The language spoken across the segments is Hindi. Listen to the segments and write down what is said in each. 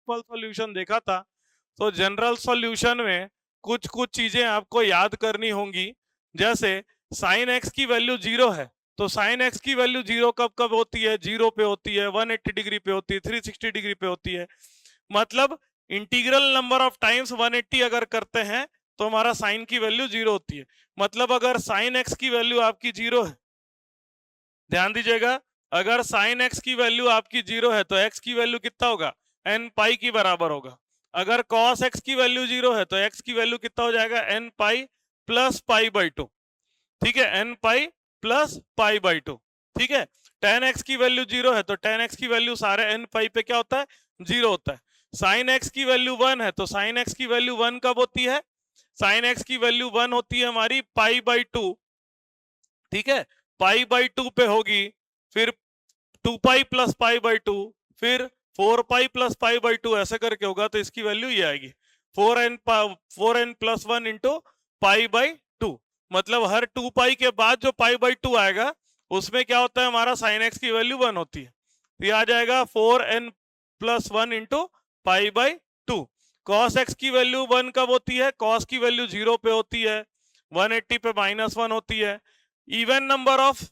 सिंपल सॉल्यूशन देखा था, तो जनरल सॉल्यूशन में कुछ कुछ चीजें आपको याद करनी होंगी। जैसे साइन एक्स की वैल्यू 0 है, तो साइन एक्स की वैल्यू 0 कब कब होती है? 0 पे होती है, 180 डिग्री पे होती है, 360 डिग्री पे होती है। मतलब इंटीग्रल नंबर ऑफ टाइम्स 180 अगर करते हैं तो हमारा साइन की वैल्यू 0 होती है। मतलब अगर साइन एक्स की वैल्यू आपकी 0 है, ध्यान दीजिएगा, अगर साइन एक्स की वैल्यू आपकी 0 है तो एक्स की वैल्यू कितना होगा? एन पाई की बराबर होगा। अगर कॉस एक्स की वैल्यू 0 है तो एक्स की वैल्यू कितना हो जाएगा? N pi plus pi by 2। ठीक है, n pi plus pi by 2। ठीक है, टेन एक्स की वैल्यू 0 है तो टेन एक्स की वैल्यू सारे एन पाई पे क्या होता है? 0 होता है। साइन एक्स की वैल्यू 1 है तो साइन एक्स की वैल्यू 1 कब होती है? साइन एक्स की वैल्यू 1 होती है हमारी पाई बाई 2। ठीक है, पाई बाई 2 पे होगी, फिर 2 पाई प्लस पाई बाई 2, फिर 4 पाई प्लस पाई बाई 2, ऐसे करके होगा। तो इसकी वैल्यू ये आएगी 4n plus 1 into pi by 2। मतलब हर 2 पाई के बाद जो पाई बाई 2 आएगा उसमें क्या होता है? हमारा साइन एक्स की वैल्यू 1 होती है। तो ये आ जाएगा 4n plus 1 into pi by 2। Cos x की वैल्यू 1 कब होती है? कॉस की वैल्यू 0 पे होती है, 180 पे -1 होती है। इवन नंबर ऑफ,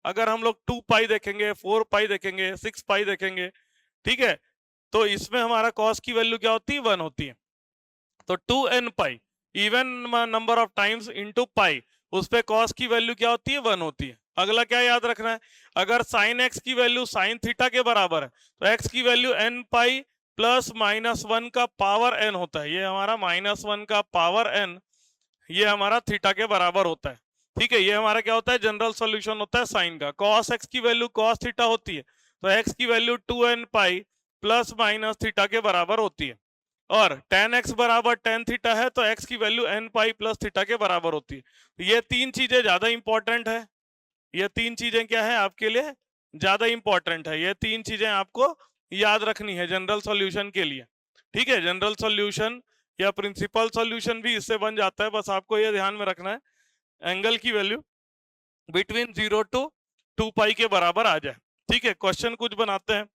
अगर हम लोग 2 पाई देखेंगे, 4 पाई देखेंगे, 6 पाई देखेंगे, ठीक है, तो इसमें हमारा कॉस की वैल्यू क्या होती है? 1 होती है। तो 2n pi even number of times into पाई, उस पे कॉस की वैल्यू क्या होती है? 1 होती है। अगला क्या याद रखना है? अगर साइन एक्स की वैल्यू साइन थीटा के बराबर है तो एक्स की वैल्यू n पाई प्लस -1 का पावर n होता है। ये हमारा -1 का पावर n, ये हमारा थीटा के बराबर होता है। ठीक है, ये हमारा क्या होता है? जनरल सॉल्यूशन होता है साइन का। कॉस एक्स की वैल्यू कॉस थीटा होती है, तो एक्स की value 2n pi plus minus theta के बराबर होती है। और tan x बराबर tan थीटा है तो x की value n pi plus theta के बराबर होती है। तो ये तीन चीजें ज्यादा इंपॉर्टेंट है। ये तीन चीजें क्या है आपके लिए? ज्यादा इंपॉर्टेंट है। ये तीन चीजें आपको याद रखनी है जनरल सॉल्यूशन के लिए। ठीक है, जनरल सॉल्यूशन या प्रिंसिपल सॉल्यूशन भी इससे बन जाता है। बस आपको ये ध्यान में रखना है एंगल की वैल्यू बिटवीन 0 टू 2 पाई के बराबर आ जाए। ठीक है, क्वेश्चन कुछ बनाते हैं।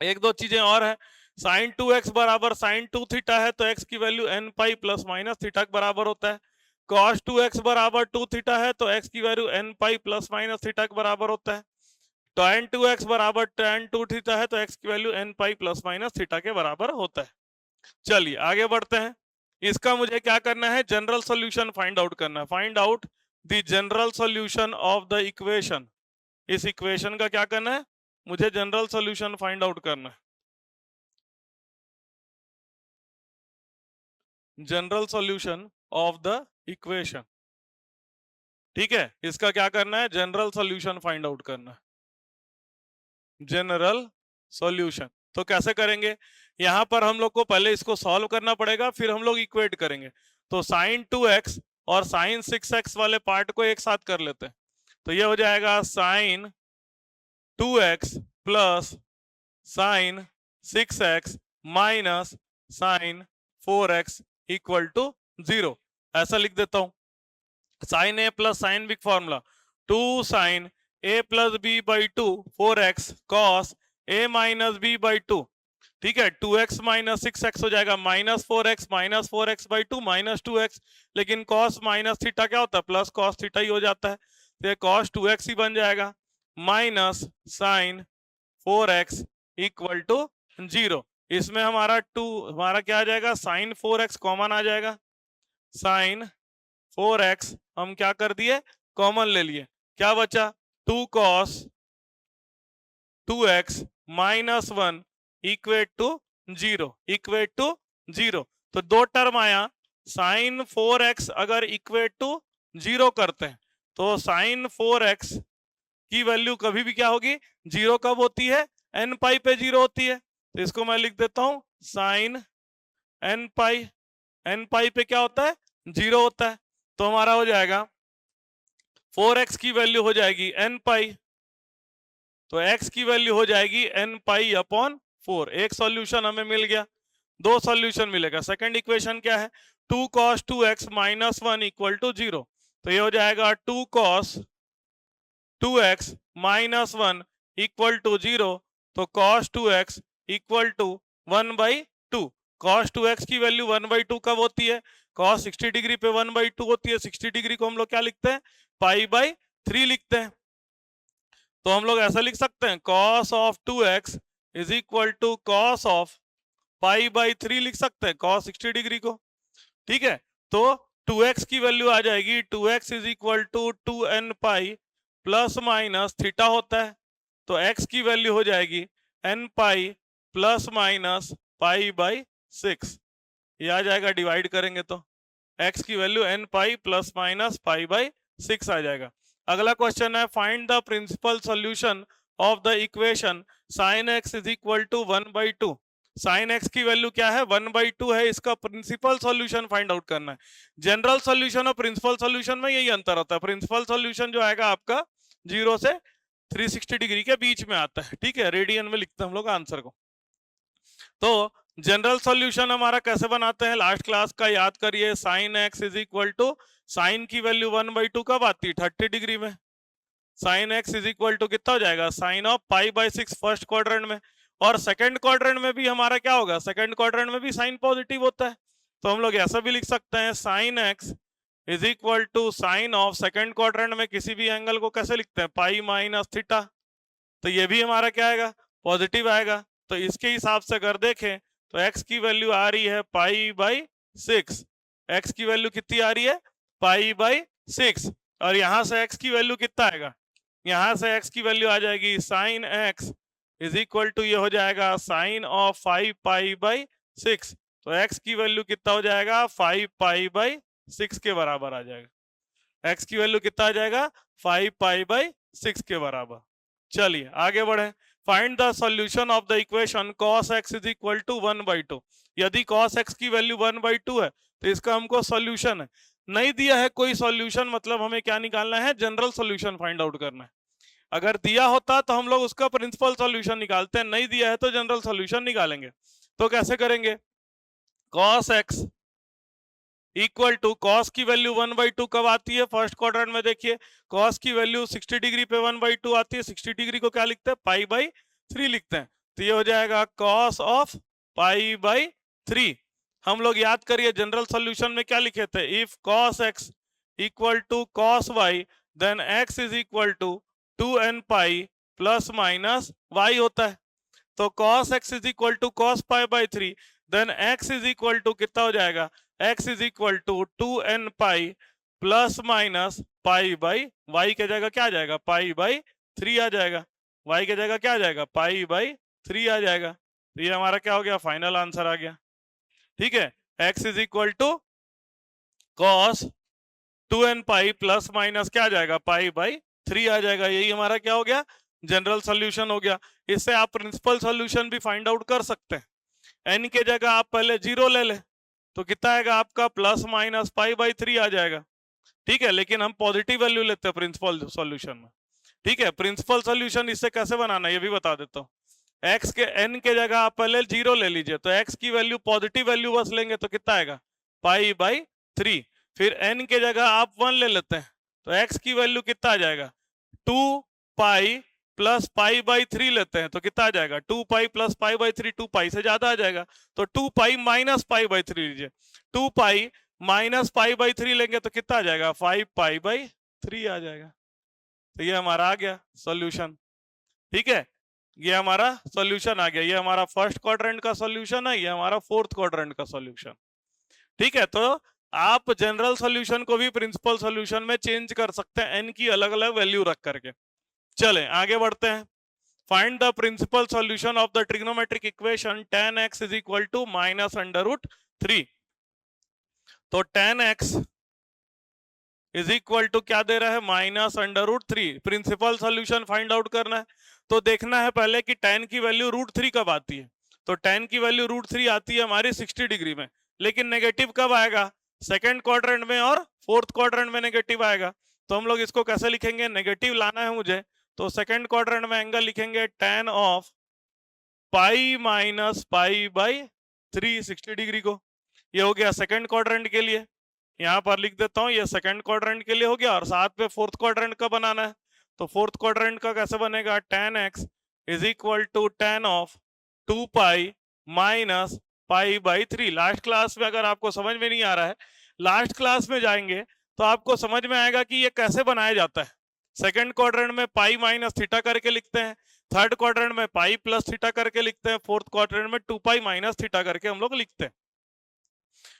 एक दो चीजें और है। साइन 2x बराबर साइन 2 थीटा है तो x की value n pi plus minus theta के बराबर होता है। cos 2x बराबर 2 थीटा है तो x की value n pi plus minus theta के बराबर होता है। tan 2x बराबर tan 2 थीटा है तो x की value n pi plus minus theta के बराबर होता है। चलिए आगे बढ़ते हैं। इसका मुझे क्या करना है? जनरल सॉल्यूशन फाइंड आउट करना है। Find out the general solution of the equation. इस इक्वेशन का क्या करना है? मुझे जनरल सॉल्यूशन फाइंड आउट करना है। General solution of the equation. ठीक है, इसका क्या करना है? जनरल सॉल्यूशन फाइंड आउट करना है। जनरल सॉल्यूशन तो कैसे करेंगे? यहां पर हम लोग को पहले इसको सॉल्व करना पड़ेगा, फिर हम लोग इक्वेट करेंगे। तो साइन 2x और साइन 6x वाले पार्ट को एक साथ कर लेते हैं। तो ये हो जाएगा sine 2x plus sine 6x minus sine 4x equal to 0। ऐसा लिख देता हूं। Sine A plus sine B formula 2 sine A plus B by 2 4x cos A minus B by 2। ठीक है, 2x माइनस 6x हो जाएगा minus 4x by 2 minus 2x। लेकिन कॉस माइनस थीटा क्या होता है? प्लस कॉस थीटा ही हो जाता है, तो ये कॉस 2x ही बन जाएगा minus sine 4x equal to 0। इसमें हमारा क्या आ जाएगा? साइन 4x कॉमन आ जाएगा। साइन 4x हम क्या कर दिए? कॉमन ले लिए। क्या बचा? 2 cos 2x minus 1 equate to 0, equate to 0। तो दो टर्म आया। साइन 4x अगर इक्वेट टू 0 करते हैं तो साइन 4x की वैल्यू कभी भी क्या होगी? 0 कब होती है? n पाई पे 0 होती है। तो इसको मैं लिख देता हूं साइन n पाई पे क्या होता है? 0 होता है। तो हमारा हो जाएगा 4x की वैल्यू हो जाएगी n पाई, तो x की वैल्यू हो जाएगी n पाई अपॉन 4। एक सॉल्यूशन हमें मिल गया। दो सॉल्यूशन मिलेगा। सेकंड इक्वेशन क्या है? 2 cos 2x minus 1 equal to 0। तो ये हो जाएगा 2 cos 2x minus 1 equal to 0। तो cos 2x equal to 1/2। cos 2x की वैल्यू 1/2 कब होती है? cos 60 डिग्री पे 1/2 होती है। 60 डिग्री को हम लोग क्या लिखते हैं? π/3 लिखते हैं। तो हम लोग ऐसा लिख सकते हैं cos of 2x is equal to cos of π/3 लिख सकते हैं cos 60 डिग्री को। ठीक है, तो 2x की वैल्यू आ जाएगी 2x is equal to 2n pi plus minus theta होता है, तो x की वैल्यू हो जाएगी n पाई प्लस माइनस π/6। ये आ जाएगा, डिवाइड करेंगे तो x की value n pi plus minus π/6 आ जाएगा। अगला क्वेश्चन है find the principal solution of the equation sin x is equal to 1/2। Sine x की वैल्यू क्या है? 1/2 है। इसका प्रिंसिपल सॉल्यूशन फाइंड आउट करना है। जनरल सॉल्यूशन और प्रिंसिपल सॉल्यूशन में यही अंतर होता है। प्रिंसिपल सॉल्यूशन जो आएगा आपका 0 से 360 डिग्री के बीच में आता है। ठीक है, रेडियन में लिखते हैं हम लोग आंसर को। तो जनरल सॉल्यूशन हमारा कैसे बनाते हैं? लास्ट क्लास का याद करिए। Sine x is equal to, sine की वैल्यू 1/2 कब आती है? 30 डिग्री में। Sine x is equal to कितना हो जाएगा? साइन ऑफ π/6 फर्स्ट क्वाड्रेंट में। और सेकंड क्वाड्रेंट में भी हमारा क्या होगा? सेकंड क्वाड्रेंट में भी साइन पॉजिटिव होता है, तो हम लोग ऐसा भी लिख सकते हैं sine x is equal to sine of, second quadrant में किसी भी एंगल को कैसे लिखते हैं? π-θ। तो ये भी हमारा क्या आएगा? पॉजिटिव आएगा। तो इसके हिसाब से अगर देखें तो x की वैल्यू आ रही है π/6। x की वैल्यू कितनी आ रही है? π/6। और यहां से x की वैल्यू कितना आएगा? यहां से x की वैल्यू आ जाएगी sine x is equal to, ये हो जाएगा साइन ऑफ 5π/6। तो x की वैल्यू कितना हो जाएगा? 5π/6 के बराबर आ जाएगा। x की वैल्यू कितना आ जाएगा? 5π/6 के बराबर। चलिए आगे बढ़े। Find the solution of the equation cos x is equal to 1/2। यदि cos x की वैल्यू 1/2 है तो इसका हमको सॉल्यूशन है। नहीं दिया है कोई सॉल्यूशन, मतलब हमें क्या निकालना है? जनरल सॉल्यूशन फाइंड आउट करना है। अगर दिया होता तो हम लोग उसका प्रिंसिपल सॉल्यूशन निकालते हैं, नहीं दिया है तो जनरल सॉल्यूशन निकालेंगे। तो कैसे करेंगे? cos x equal to, cos की वैल्यू 1/2 कब आती है? फर्स्ट क्वाड्रेंट में देखिए cos की वैल्यू 60 डिग्री पे 1/2 आती है। 60 डिग्री को क्या लिखते हैं? π/3 लिखते हैं। तो ये हो जाएगा cos ऑफ π/3। हम लोग याद करिए जनरल सॉल्यूशन में क्या लिखे थे? If cos x equal to cos y then x is equal to 2n pi plus minus y होता है। तो cos x is equal to cos π/3 then x is equal to कितना हो जाएगा? x is equal to 2n pi plus minus y के जगह क्या आ जाएगा? π/3 आ जाएगा। y के जगह क्या आ जाएगा? π/3 आ जाएगा। तो ये हमारा क्या हो गया? फाइनल आंसर आ गया। ठीक है, x is equal to cos 2n pi plus minus क्या आ जाएगा? π/3 आ जाएगा। यही हमारा क्या हो गया? जनरल सॉल्यूशन हो गया। इससे आप प्रिंसिपल सॉल्यूशन भी फाइंड आउट कर सकते हैं। n के जगह आप पहले 0 ले ले तो कितना आएगा आपका? प्लस माइनस π/3 आ जाएगा। ठीक है, लेकिन हम पॉजिटिव वैल्यू लेते हैं प्रिंसिपल सॉल्यूशन में। ठीक है, प्रिंसिपल सॉल्यूशन इससे कैसे बनाना है ये भी बता देता हूँ। x के n के जगह आप पहले 0 ले लीजिए, तो x की वैल्यू पॉजिटिव वैल्यू बस लेंगे तो कितना आएगा? π/3। फिर n के जगह आप 1 ले लेते हैं तो x की वैल्यू कितना आ जाएगा? 2 पाई प्लस π/3 लेते हैं तो कितना आ जाएगा? 2 पाई प्लस π/3, 2 पाई से ज्यादा आ जाएगा तो 2 पाई माइनस π/3 लीजिए। 2 पाई माइनस π/3 लेंगे तो कितना आ जाएगा? 5 π/3 आ जाएगा। तो ये हमारा आ गया सॉल्यूशन। ठीक है, ये हमारा सॉल्यूशन आ गया। ये हमारा फर्स्ट क्वाड्रेंट का सॉल्यूशन है, ये हमारा फोर्थ क्वाड्रेंट का सॉल्यूशन। ठीक है, तो आप जनरल सॉल्यूशन को भी प्रिंसिपल सॉल्यूशन में चेंज कर सकते हैं n की अलग अलग वैल्यू रख करके। चले आगे बढ़ते हैं। Find the principal solution of the trigonometric equation tan x is equal to -√3। तो tan x is equal to क्या दे रहा है? -√3। प्रिंसिपल सॉल्यूशन फाइंड आउट करना है तो देखना है पहले कि tan की वैल्यू √3 कब आती है। तो tan की वैल्यू √3 आती है हमारी 60 डिग्री में, लेकिन नेगेटिव कब आएगा? सेकंड क्वाड्रेंट में और फोर्थ क्वाड्रेंट में नेगेटिव आएगा। तो हम लोग इसको कैसे लिखेंगे? नेगेटिव लाना है मुझे, तो सेकंड क्वाड्रेंट में एंगल लिखेंगे tan of pi minus π/3 60 degree को। ये हो गया सेकंड क्वाड्रेंट के लिए। यहाँ पर लिख देता हूँ, ये सेकंड क्वाड्रेंट के लिए हो गया और साथ में फोर्थ क्वाड्रेंट का बनाना है। तो फोर्थ क्वाड्रेंट का कैसे बनेगा? tan x is equal to tan of 2 pi minus pi by 3। Last class में अगर आपको समझ में नहीं आ रहा है, लास्ट क्लास में जाएंगे तो आपको समझ में आएगा कि ये कैसे बनाया जाता है। सेकंड क्वाड्रेंट में पाई माइनस थीटा करके लिखते हैं, थर्ड क्वाड्रेंट में पाई प्लस थीटा करके लिखते हैं, फोर्थ क्वाड्रेंट में 2 पाई माइनस थीटा करके हम लोग लिखते हैं।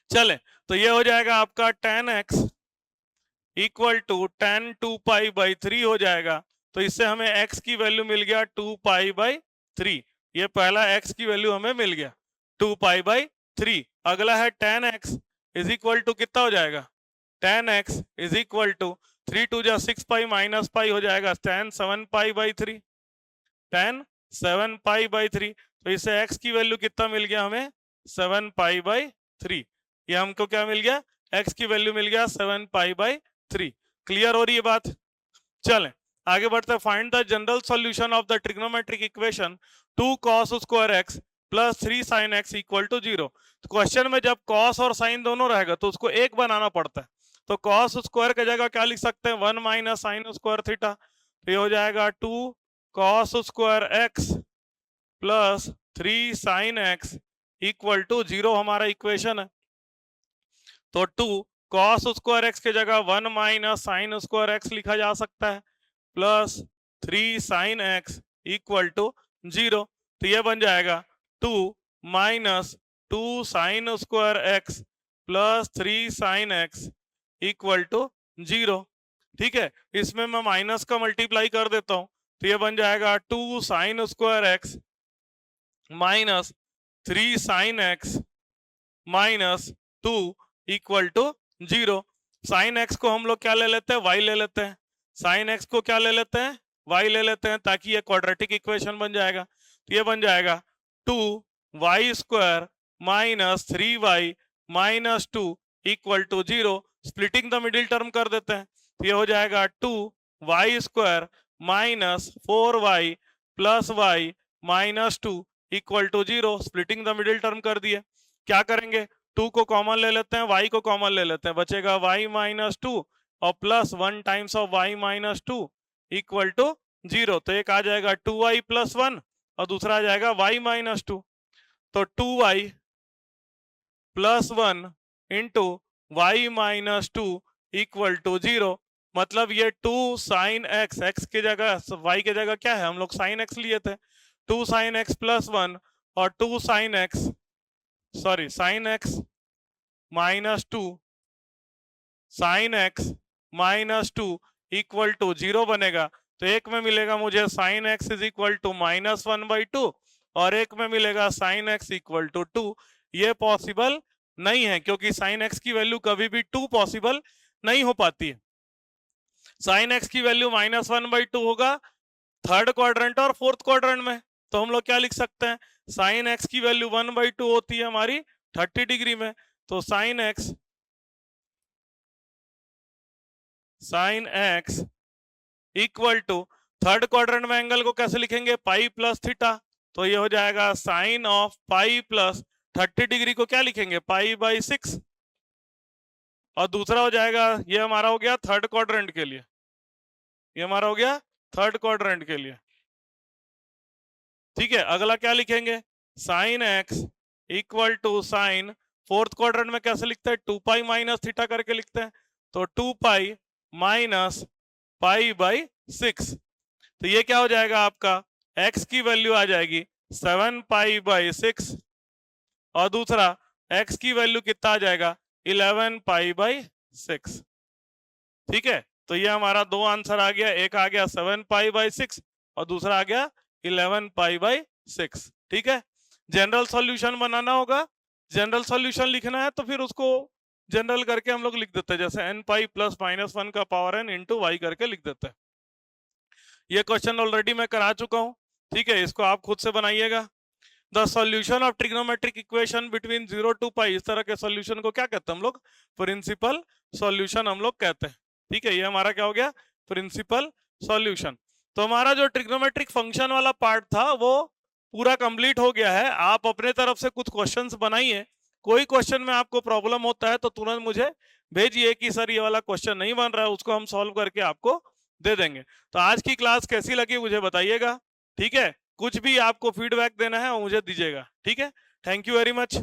चले, तो ये हो जाएगा आपका tan x equal to tan 2 pi by 3 हो जाएगा। तो इससे हमें x की वैल्यू मिल गया 2 पाई बाई 3। ये पहला x की वैल्यू हमें मिल गया 2 पाई बाई 3। अगला है tan x is equal to कितना हो जाएगा, tan x is equal to 3 2 जा 6 पाई माइनस पाई हो जाएगा tan 7 pi by 3, tan 7 pi by 3। तो इससे x की वैल्यू कितना मिल गया हमें, 7 पाई बाई 3। ये हमको क्या मिल गया, x की वैल्यू मिल गया 7 पाई बाई 3। क्लियर हो रही है बात। चलें आगे बढ़ते हैं। Find the general solution of the trigonometric equation 2 cos square x plus 3 sin x equal to 0। तो क्वेश्चन में जब cos और sin दोनों रहेगा तो उसको एक बनाना पड़ता है। तो cos स्क्वायर की जगह क्या लिख सकते हैं, 1 माइनस साइन स्क्वायर थीटा। तो ये हो जाएगा 2 cos square x plus 3 sin x equal to 0 हमारा इक्वेशन है। तो 2 cos स्क्वायर x की जगह 1 माइनस साइन स्क्वायर x लिखा जा सकता है plus 3 sin x equal to 0। तो ये बन जाएगा 2 minus 2 sine square x plus 3 sin x equal to 0। ठीक है, इसमें मैं माइनस का मल्टीप्लाई कर देता हूं। तो ये बन जाएगा 2 sine square x minus 3 sin x minus 2 equal to 0। Sine x को हम लोग क्या ले लेते हैं, y ले लेते हैं। साइन x को क्या ले लेते हैं, y ले लेते हैं, ताकि ये क्वाड्रेटिक इक्वेशन बन जाएगा। तो ये बन जाएगा 2y square minus 3y minus 2 equal to 0। Splitting the middle term कर देते हैं। तो ये हो जाएगा 2y square minus 4y plus y minus 2 equal to 0। Splitting the middle term कर दिए। क्या करेंगे, 2 को कॉमन ले लेते हैं, y को कॉमन ले लेते हैं, बचेगा y माइनस 2 और plus 1 times of y minus 2 equal to 0। तो एक आ जाएगा 2y प्लस 1 और दूसरा आ जाएगा y माइनस 2। तो 2y plus 1 into y minus 2 equal to 0। मतलब ये 2 साइन x, x की जगह y की जगह क्या है, हम लोग साइन x लिए थे। 2 साइन x प्लस 1 और 2 sine x sine x minus 2 sine x minus 2 equal to 0 बनेगा। तो एक में मिलेगा मुझे sine x is equal to minus 1/2 और एक में मिलेगा साइन x इक्वल टू 2। ये पॉसिबल नहीं है क्योंकि साइन x की वैल्यू कभी भी 2 पॉसिबल नहीं हो पाती है। साइन x की वैल्यू माइनस 1/2 होगा थर्ड क्वाड्रेंट और फोर्थ क्वाड्रेंट में। तो हम लोग क्या लिख सकते हैं, साइन x की वैल्यू 1/2 होती है हमारी 30 डिग्री में। तो sine x equal to third quadrant में एंगल को कैसे लिखेंगे, पाई प्लस थीटा। तो ये हो जाएगा sine of pi plus 30 degree को क्या लिखेंगे, पाई बाई 6। और दूसरा हो जाएगा, ये हमारा हो गया थर्ड क्वाड्रेंट के लिए, ये हमारा हो गया थर्ड क्वाड्रेंट के लिए। ठीक है, अगला क्या लिखेंगे, sine x equal to sine, fourth quadrant में कैसे लिखते हैं, 2 पाई माइनस थीटा करके लिखते हैं। तो 2 पाई माइनस पाई बाई 6। तो ये क्या हो जाएगा आपका, x की वैल्यू आ जाएगी 7 पाई बाई 6 और दूसरा x की वैल्यू कितना आ जाएगा, 11 पाई बाई 6। ठीक है, तो ये हमारा दो आंसर आ गया, एक आ गया 7 पाई बाई 6 और दूसरा आ गया 11 पाई बाई 6। ठीक है, जनरल सॉल्यूशन बनाना होगा, जनरल सॉल्यूशन लिखना है तो फिर उसको जनरल करके हम लोग लिख देते हैं, जैसे n पाई प्लस माइनस 1 का पावर n इंटू वाई करके लिख देते हैं। ये क्वेश्चन ऑलरेडी मैं करा चुका हूं। ठीक है, इसको आप खुद से बनाइएगा। The solution of trigonometric equation between 0 to pi, इस तरह के सॉल्यूशन को क्या कहते हैं हम लोग, प्रिंसिपल सॉल्यूशन हम लोग कहते हैं। ठीक है, ये हमारा क्या हो गया, प्रिंसिपल सॉल्यूशन। तो हमारा जो ट्रिग्नोमेट्रिक फंक्शन वाला पार्ट था वो पूरा कंप्लीट हो गया है। आप अपने तरफ से कुछ क्वेश्चंस बनाइए, कोई क्वेश्चन में आपको प्रॉब्लम होता है तो तुरंत मुझे भेजिए कि सर ये वाला क्वेश्चन नहीं बन रहा है, उसको हम सॉल्व करके आपको दे देंगे। तो आज की क्लास कैसी लगी मुझे बताइएगा। ठीक है, कुछ भी आपको फीडबैक देना है वो मुझे दीजिएगा। ठीक है, थैंक यू वेरी मच।